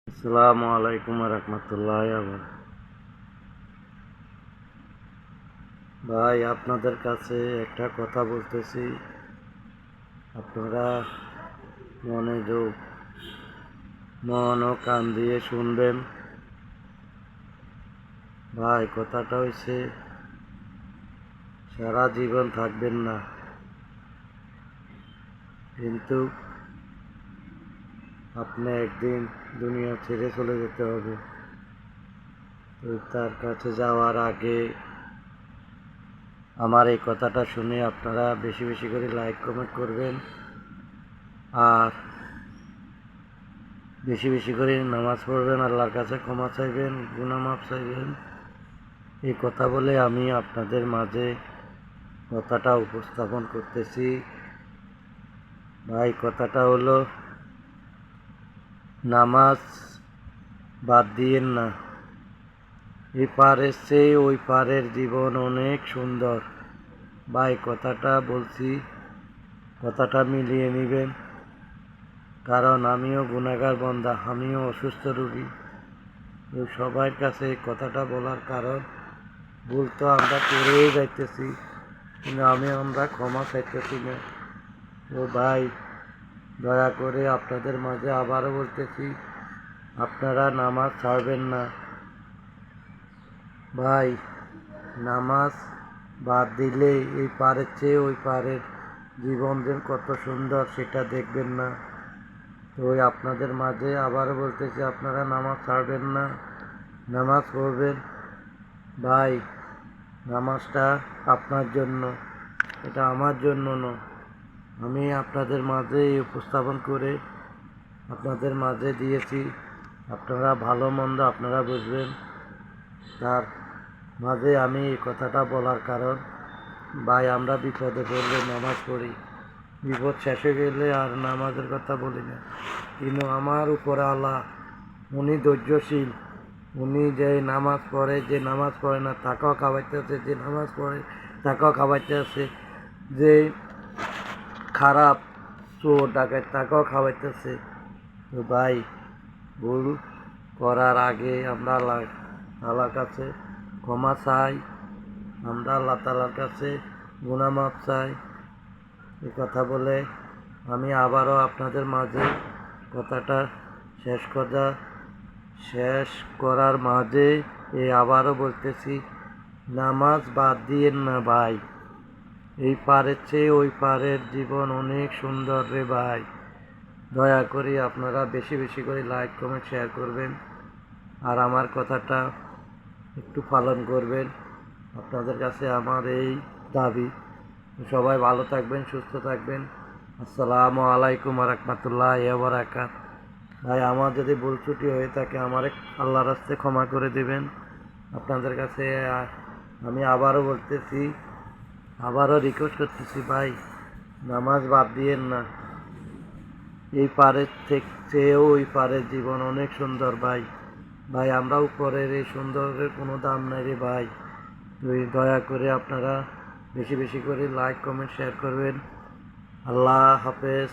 আসসালামু আলাইকুম রহমতুল্লাহ। ভাই, আপনাদের কাছে একটা কথা বলতেছি, আপনারা মনোযোগ মন ও কান দিয়ে শুনবেন। ভাই, কথাটা হয়েছে, সারা জীবন থাকবেন না, কিন্তু আপনি একদিন দুনিয়া ছেড়ে চলে যেতে হবে। তো তার কাছে যাওয়ার আগে আমার এই কথাটা শুনে আপনারা বেশি বেশি করে লাইক কমেন্ট করবেন, আর বেশি বেশি করে নামাজ পড়বেন, আল্লাহর কাছে ক্ষমা চাইবেন, গুনাহ মাফ চাইবেন। এই কথা বলে আমি আপনাদের মাঝে কথাটা উপস্থাপন করতেছি। ভাই, কথাটা হলো, নামাজ বাদ দিয়েন না। এই পারের চেয়ে ওই পারের জীবন অনেক সুন্দর। ভাই, কথাটা বলছি, কথাটা মিলিয়ে নেবেন, কারণ আমিও গুনাহগার বান্দা, আমিও অসুস্থ রোগী। তো সবার কাছে এই কথাটা বলার কারণ, ভুল তো আমরা করেই যাইতেছি, কিন্তু আমরা ক্ষমা চাইতেছি না। তো ভাই, দয়া করে আপনাদের মাঝে আবারও বলতেছি, আপনারা নামাজ ছাড়বেন না। ভাই, নামাজ বাদ দিলে এই পারের চেয়ে ওই পারের জীবন যে কত সুন্দর সেটা দেখবেন না। তো আপনাদের মাঝে আবারও বলতেছি, আপনারা নামাজ ছাড়বেন না, নামাজ পড়বেন। ভাই, নামাজটা আপনার জন্য, এটা আমার জন্য নয়। আমি আপনাদের মাঝে উপস্থাপন করে আপনাদের মাঝে দিয়েছি, আপনারা ভালো মন্দ আপনারা বুঝবেন। তার মাঝে আমি এই কথাটা বলার কারণ, ভাই, আমরা বিপদে পড়লে নামাজ পড়ি, বিপদ শেষ হয়ে গেলে আর নামাজের কথা বলি না। কিন্তু আমার উপরে আল্লাহ, উনি ধৈর্যশীল, উনি যে নামাজ পড়ে, যে নামাজ পড়ে না তাকেও খাওয়াইতেছে, যে নামাজ পড়ে তাকেও খাওয়াইতেছে, যে খারাপ চোর ডাকাত তাকেও খাওয়াইতেছে। তো ভাই, ভুল করার আগে আমরা আল্লাহ তাআলার কাছে ক্ষমা চাই, আমরা আল্লাহ তাআলার কাছে গুনাহ মাফ চাই। এই কথা বলে আমি আবারও আপনাদের মাঝে কথাটা শেষ করার মাঝে আবারও বলতেছি, নামাজ বাদ দিয়েন না ভাই। এই পারের চেয়ে ওই পারের জীবন অনেক সুন্দর রে ভাই। দয়া করে আপনারা বেশি বেশি করে লাইক কমেন্ট শেয়ার করবেন, আর আমার কথাটা একটু পালন করবেন। আপনাদের কাছে আমার এই দাবি। সবাই ভালো থাকবেন, সুস্থ থাকবেন। আসসালামু আলাইকুম রহমতুল্লাহ বারাকাত। ভাই, আমার যদি ভুল ত্রুটি হয়ে থাকে আমার আল্লাহর রাস্তে ক্ষমা করে দেবেন। আপনাদের কাছে আমি আবারও বলতেছি, আবারও রিকোয়েস্ট করতেছি, ভাই, নামাজ বাদ দিয়েন না। এই পারের চেয়েও ওই পারের জীবন অনেক সুন্দর ভাই। ভাই, আমরা উপরের এই সুন্দরের কোনো দাম নাই রে ভাই। দয়া করে আপনারা বেশি বেশি করে লাইক কমেন্ট শেয়ার করবেন। আল্লাহ হাফেজ।